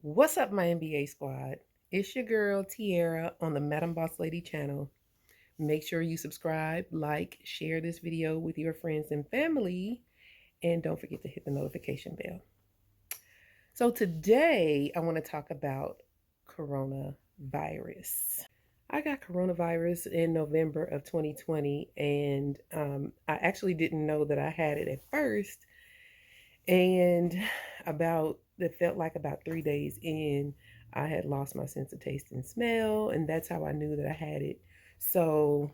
What's up, my NBA squad? It's your girl Tiara on the Madam Boss Lady channel. Make sure you subscribe, like, share this video with your friends and family, and don't forget to hit the notification bell. So today I want to talk about coronavirus. I got coronavirus in November of 2020, and I actually didn't know that I had it at first. And it felt like about 3 days in, I had lost my sense of taste and smell, and that's how I knew that I had it. So,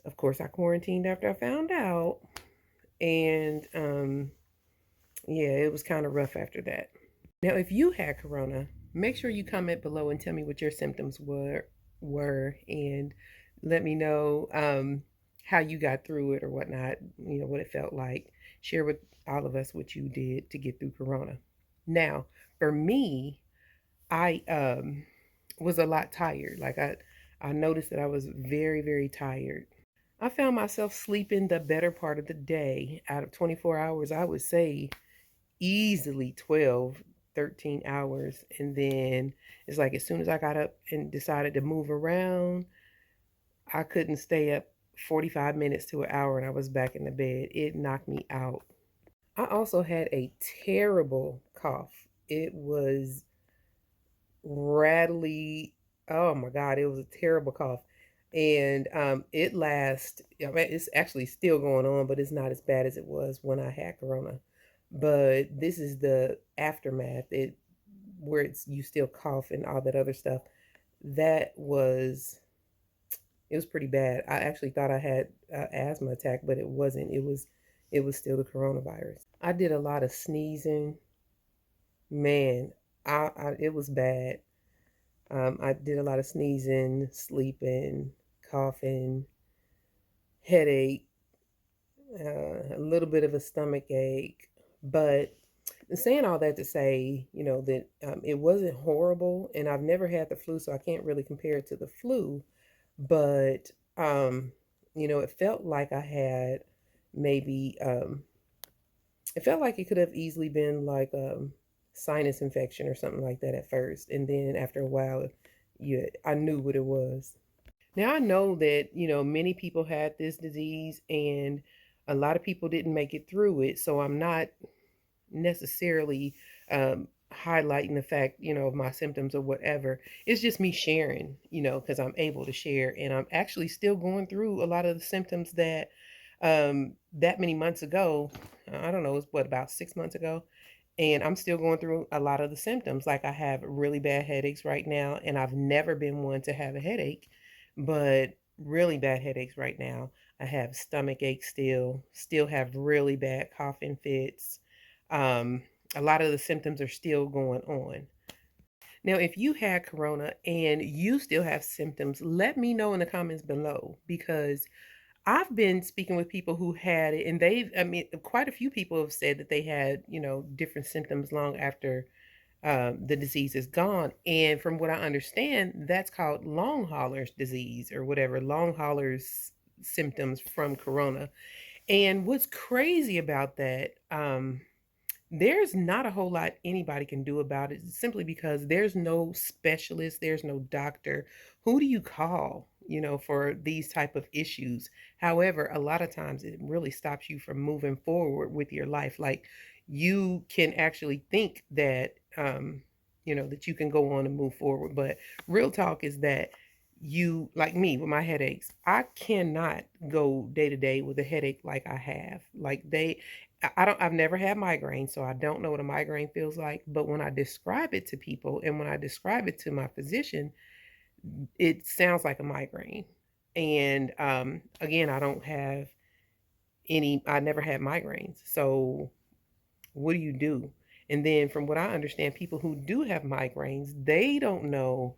of course, I quarantined after I found out, and yeah, it was kind of rough after that. Now, if you had corona, make sure you comment below and tell me what your symptoms were, and let me know how you got through it or whatnot. You know what it felt like. Share with all of us what you did to get through corona. Now, for me, I was a lot tired. I noticed that I was very tired. I found myself sleeping the better part of the day. Out of 24 hours, I would say easily 12, 13 hours. And then it's like as soon as I got up and decided to move around, I couldn't stay up 45 minutes to an hour and I was back in the bed. It knocked me out. I also had a terrible cough. It was rattly. Oh my God, it was a terrible cough. And it lasts, I mean, it's actually still going on, but it's not as bad as it was when I had corona. But this is the aftermath, where it's you still cough and all that other stuff. That was it was pretty bad. I actually thought I had an asthma attack, but it wasn't. It was still the coronavirus. I did a lot of sneezing. Man, it was bad. I did a lot of sneezing, sleeping, coughing, headache, a little bit of a stomach ache. But saying all that to say, that it wasn't horrible, and I've never had the flu, so I can't really compare it to the flu. But it felt like I had maybe it felt like it could have easily been like sinus infection or something like that at first, and then after a while, I knew what it was. Now I know that many people had this disease, and a lot of people didn't make it through it. So I'm not necessarily highlighting the fact of my symptoms or whatever. It's just me sharing, because I'm able to share, and I'm actually still going through a lot of the symptoms that many months ago. I don't know, it's what, about 6 months ago. And I'm still going through a lot of the symptoms. Like, I have really bad headaches right now, and I've never been one to have a headache, but really bad headaches right now. I have stomach ache still have really bad coughing fits. Um, a lot of the symptoms are still going on. Now, if you had corona and you still have symptoms, let me know in the comments below, because I've been speaking with people who had it, and I mean, quite a few people have said that they had, different symptoms long after the disease is gone. And from what I understand, that's called long haulers disease or whatever, long haulers symptoms from corona. And what's crazy about that, there's not a whole lot anybody can do about it, simply because there's no specialist, there's no doctor. Who do you call, for these type of issues? However, a lot of times it really stops you from moving forward with your life. Like, you can actually think that that you can go on and move forward, but real talk is that you, like me with my headaches, I cannot go day to day with a headache like I have. Like, I've never had migraine, so I don't know what a migraine feels like. But when I describe it to people and when I describe it to my physician, it sounds like a migraine. And again, I never had migraines. So what do you do? And then from what I understand, people who do have migraines, they don't know,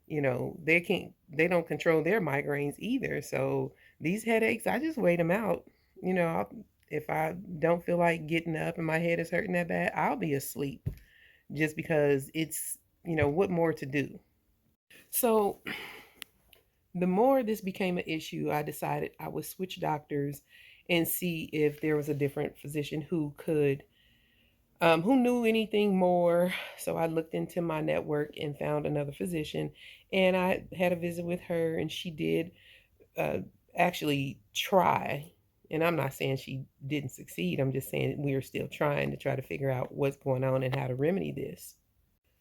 they don't control their migraines either. So these headaches, I just wait them out. If I don't feel like getting up and my head is hurting that bad, I'll be asleep, just because it's, what more to do? So the more this became an issue, I decided I would switch doctors and see if there was a different physician who could Who knew anything more? So I looked into my network and found another physician, and I had a visit with her, and she did uh, actually try. And I'm not saying she didn't succeed. I'm just saying we are still trying to try to figure out what's going on and how to remedy this.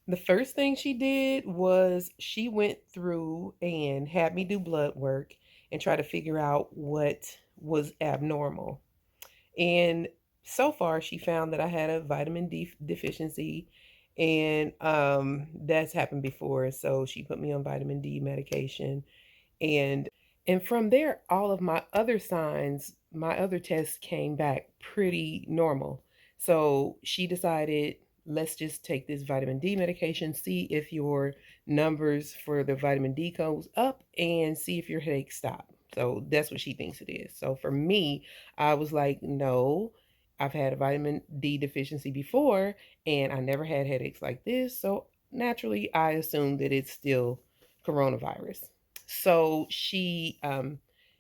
The first thing she did was she went through and had me do blood work and try to figure out what was abnormal. And so far, she found that I had a vitamin D deficiency, and that's happened before. So she put me on vitamin D medication, and from there, all of my other signs, my other tests came back pretty normal. So she decided, let's just take this vitamin D medication, see if your numbers for the vitamin D goes up, and see if your headaches stop. So that's what she thinks it is. So for me, I was like, no, I've had a vitamin D deficiency before, and I never had headaches like this. So naturally, I assumed that it's still coronavirus. So she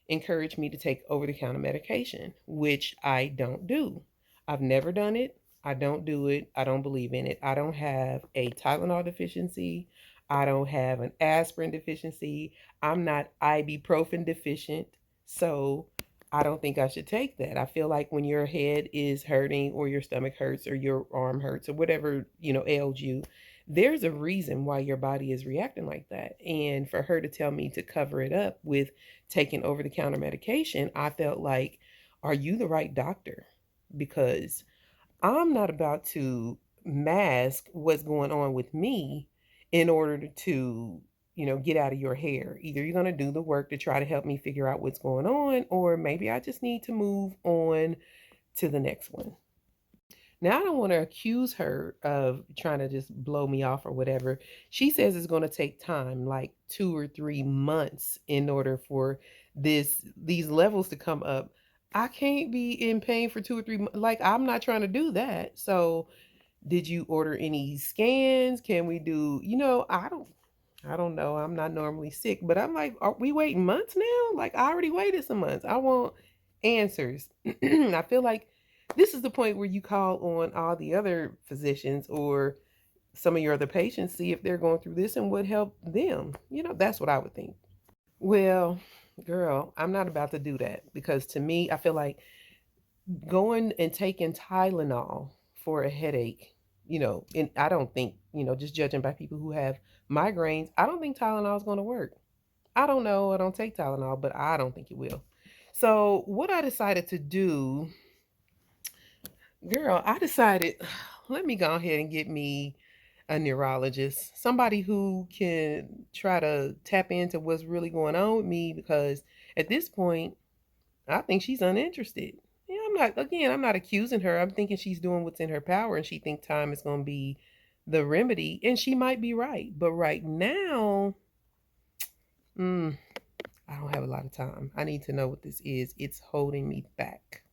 encouraged me to take over the counter medication, which I don't do. I've never done it. I don't do it. I don't believe in it. I don't have a Tylenol deficiency. I don't have an aspirin deficiency. I'm not ibuprofen deficient. So I don't think I should take that. I feel like when your head is hurting or your stomach hurts or your arm hurts or whatever, ails you, there's a reason why your body is reacting like that. And for her to tell me to cover it up with taking over the counter medication, I felt like, are you the right doctor? Because I'm not about to mask what's going on with me in order to, get out of your hair. Either you're going to do the work to try to help me figure out what's going on, or maybe I just need to move on to the next one. Now, I don't want to accuse her of trying to just blow me off or whatever. She says it's going to take time, like 2 or 3 months, in order for these levels to come up. I can't be in pain for 2 or 3 months. Like, I'm not trying to do that. So, did you order any scans? Can we do, I don't know. I'm not normally sick, but I'm like, are we waiting months now? Like, I already waited some months. I want answers. I feel like this is the point where you call on all the other physicians or some of your other patients, see if they're going through this and what help them. That's what I would think. Well, girl, I'm not about to do that because to me, I feel like going and taking Tylenol for a headache, and I don't think, just judging by people who have migraines, I don't think Tylenol is going to work. I don't know. I don't take Tylenol, but I don't think it will. So, what I decided to do, girl, I decided, let me go ahead and get me a neurologist, somebody who can try to tap into what's really going on with me because at this point, I think she's uninterested. Yeah, I'm not accusing her. I'm thinking she's doing what's in her power and she thinks time is going to be the remedy. And she might be right. But right now, mm, I don't have a lot of time. I need to know what this is. It's holding me back.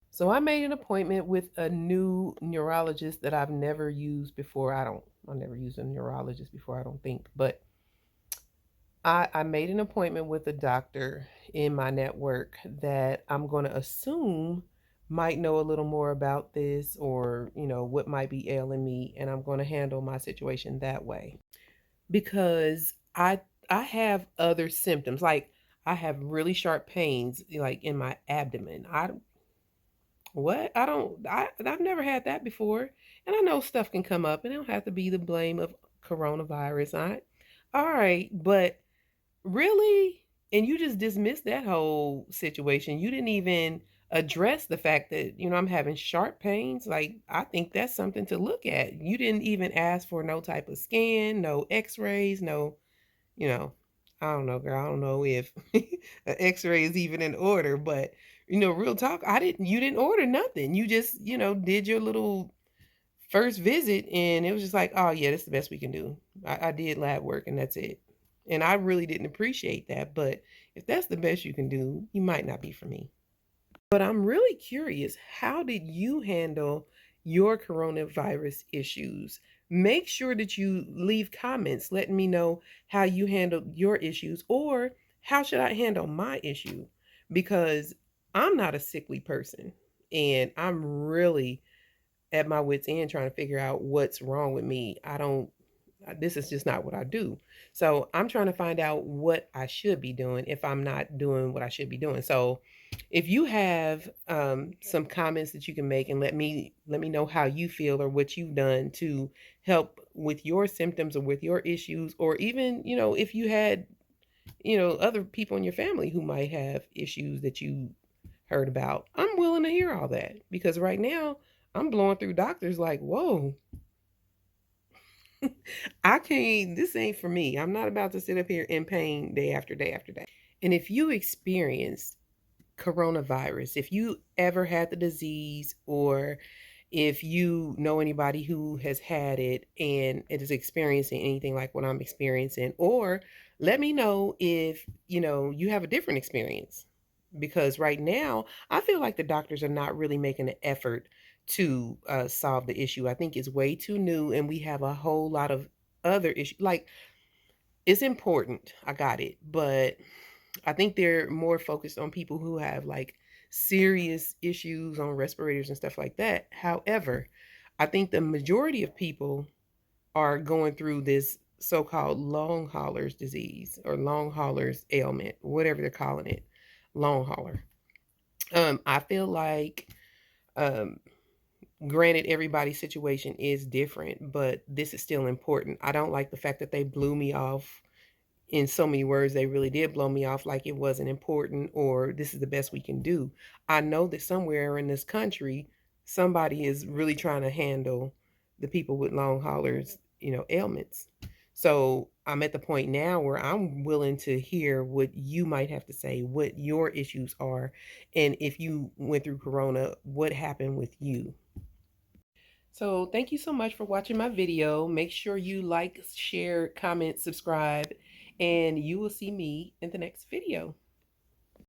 So I made an appointment with a new neurologist that I've never used before. I never used a neurologist before, I don't think. But I made an appointment with a doctor in my network that I'm going to assume might know a little more about this or, what might be ailing me. And I'm going to handle my situation that way because I have other symptoms. Like I have really sharp pains like in my abdomen. What? I've never had that before. And I know stuff can come up and it don't have to be the blame of coronavirus. All right, but really? And you just dismissed that whole situation. You didn't even address the fact that, I'm having sharp pains. Like, I think that's something to look at. You didn't even ask for no type of scan, no x-rays, no, you know, I don't know, girl. I don't know if an x-ray is even in order, but real talk, you didn't order nothing. You just, did your little first visit and it was just like, oh yeah, that's the best we can do. I did lab work and that's it. And I really didn't appreciate that. But if that's the best you can do, you might not be for me. But I'm really curious, how did you handle your coronavirus issues? Make sure that you leave comments letting me know how you handled your issues or how should I handle my issue? Because I'm not a sickly person and I'm really at my wit's end trying to figure out what's wrong with me. I don't, this is just not what I do. So I'm trying to find out what I should be doing if I'm not doing what I should be doing. So if you have some comments that you can make and let me know how you feel or what you've done to help with your symptoms or with your issues, or even, if you had, other people in your family who might have issues that you heard about. I'm willing to hear all that because right now I'm blowing through doctors like, whoa, I can't, this ain't for me. I'm not about to sit up here in pain day after day after day. And if you experience coronavirus, if you ever had the disease, or if you know anybody who has had it and it is experiencing anything like what I'm experiencing, or let me know if you have a different experience, because right now I feel like the doctors are not really making an effort to solve the issue. I think it's way too new and we have a whole lot of other issues. Like, it's important, I got it, but I think they're more focused on people who have like serious issues on respirators and stuff like that. However, I think the majority of people are going through this so-called long haulers disease or long haulers ailment, whatever they're calling it, long hauler. I feel like, um, granted, everybody's situation is different, but this is still important. I don't like the fact that they blew me off in so many words. They really did blow me off like it wasn't important or this is the best we can do. I know that somewhere in this country, somebody is really trying to handle the people with long haulers, ailments. So I'm at the point now where I'm willing to hear what you might have to say, what your issues are, and if you went through Corona, what happened with you. So thank you so much for watching my video. Make sure you like, share, comment, subscribe, and you will see me in the next video.